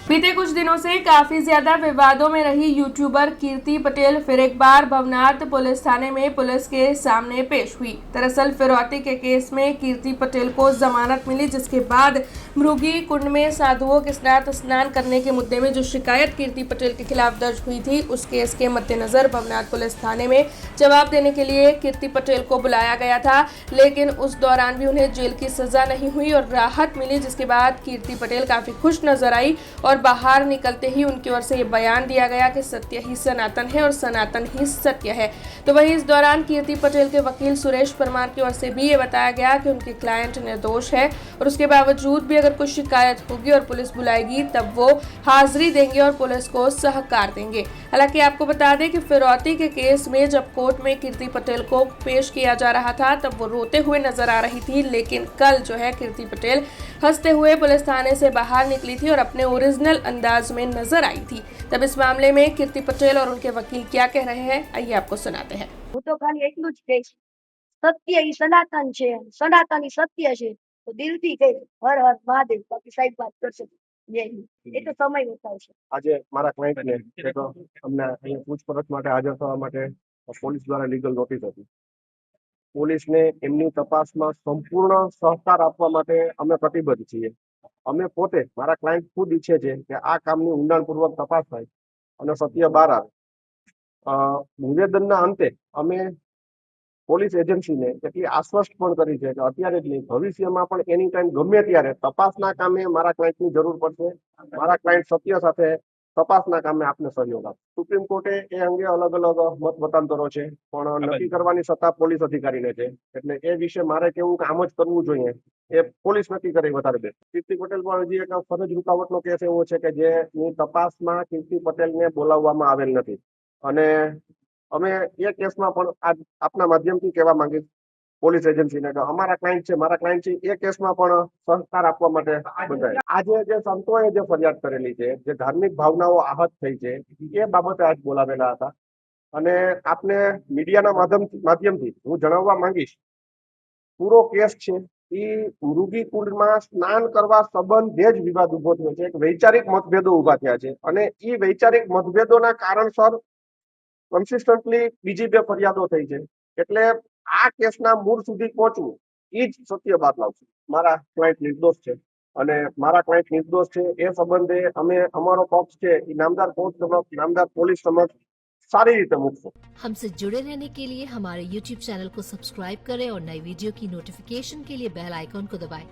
बीते कुछ दिनों से काफी ज्यादा विवादों में रही यूट्यूबर कीर्ति पटेल फिर एक बार भवनाथ पुलिस थाने में पुलिस के सामने पेश हुई। दरअसल फिरौती के केस में कीर्ति पटेल को जमानत मिली, जिसके बाद मृगी कुंड में साधुओं के साथ स्नान करने के मुद्दे में जो शिकायत कीर्ति पटेल के खिलाफ दर्ज हुई थी, उस केस के मद्देनजर भवनाथ पुलिस थाने में जवाब देने के लिए कीर्ति पटेल को बुलाया गया था, लेकिन उस दौरान भी उन्हें जेल की सजा नहीं हुई और राहत मिली, जिसके बाद कीर्ति पटेल काफी खुश नजर आई और बाहर निकलते ही उनकी ओर से ये बयान दिया गया कि सत्य ही सनातन है और सनातन ही सत्य है। तो वहीं इस दौरान कीर्ति पटेल के वकील सुरेश परमार की ओर से भी ये बताया गया कि उनके क्लाइंट निर्दोष है और उसके बावजूद भी अगर कुछ शिकायत होगी और पुलिस बुलाएगी तब वो हाजिरी देंगे और पुलिस को सहकार देंगे। हालांकि आपको बता दें कि फिरौती के केस में जब कोर्ट में कीर्ति पटेल को पेश किया जा रहा था तब वो रोते हुए नजर आ रही थी, लेकिन कल जो है कीर्ति पटेल हंसते हुए पुलिस थाने से बाहर निकली थी और अपने ओरिजिनल अंदाज में नजर आई थी। तब इस मामले में कीर्ति पटेल और उनके वकील क्या कह रहे हैं, आइए आपको सुनाते हैं। હું તો ખાલી એટલું જ કહીશ, સત્ય ઈ સનાતન છે, સનાતન ઈ સત્ય છે, તો દિલથી કહીશ હર હર મહાદેવ. બાકી સાહેબ વાત કરશે જય હિન્દ. એ તો સમય બતાવશે. આજે મારા ક્લાયન્ટને એક અમને અહીંયા પૂછપરછ માટે હાજર થવા માટે પોલીસ દ્વારા લીગલ નોટિસ હતી. પોલીસને એમની તપાસમાં સંપૂર્ણ સહકાર આપવા માટે અમે પ્રતિબદ્ધ છીએ. અમે પોતે મારા ક્લાયન્ટ ખુદ ઈચ્છે છે કે આ કામની ઊંડાણપૂર્વક તપાસ થાય અને સત્ય બહાર આવે. નિવેદનના અંતે અમે પોલીસ એજન્સીને એટલી આશ્વસ્ત પણ કરી છે કે અત્યારે જ નહીં, ભવિષ્યમાં પણ એની ટાઈમ ગમે ત્યારે તપાસના કામે મારા ક્લાયન્ટની જરૂર પડશે. મારા ક્લાયન્ટ સત્ય સાથે તપાસના કામે આપને સહયોગ આપે. સુપ્રીમ કોર્ટે એ અંગે અલગ અલગ મત મતાંતરો છે, પણ નક્કી કરવાની સત્તા પોલીસ અધિકારીને છે. એટલે એ વિશે મારે કેવું કે આમ જ કરવું જોઈએ એ પોલીસ નક્કી કરે વધારે બેસ્ટ. કીર્તિ પટેલ પર હજી એક ફરજ રૂકાવટનો કેસ એવો છે કે જેની તપાસમાં કીર્તિ પટેલને બોલાવવામાં આવેલ નથી અને અમે એ કેસમાં પણ આપના માધ્યમથી કહેવા માંગીશ પોલીસ એજન્સીને કે અમારા ક્લાયન્ટ છે, મારા ક્લાયન્ટ છે, એ કેસમાં પણ સહકાર આપવા માટે બધાએ. આજે જે સંતોએ જે ફરિયાદ કરેલી છે, જે ધાર્મિક ભાવનાઓ आहत થઈ છે, એ બાબતે આજ બોલાવેલા હતા અને આપને મીડિયાના માધ્યમથી હું જણાવવા માંગીશ, પૂરો કેસ છે એ મૃગી કુંડમાં સ્નાન કરવા સંબંધે જ વિવાદ ઉભો થયો છે. એક વૈચારિક મતભેદો ઉભા થયા છે અને એ વૈચારિક મતભેદોના કારણસર કન્સિસ્ટન્ટલી બીજી બે ફરિયાદો થઈ છે. એટલે આ કેસના મૂળ સુધી પહોંચવું એ જ સત્ય બહાર લાવશે. મારા ક્લાયન્ટ નિર્દોષ છે અને મારા ક્લાયન્ટ નિર્દોષ છે એ સંબંધે અમે અમારો પક્ષ છે એ નામદાર કોર્ટ સમક્ષ, નામદાર પોલીસ સમક્ષ सारी रीते मुक्त। हमसे जुड़े रहने के लिए हमारे YouTube चैनल को सब्सक्राइब करें और नई वीडियो की नोटिफिकेशन के लिए बेल आइकॉन को दबाएं।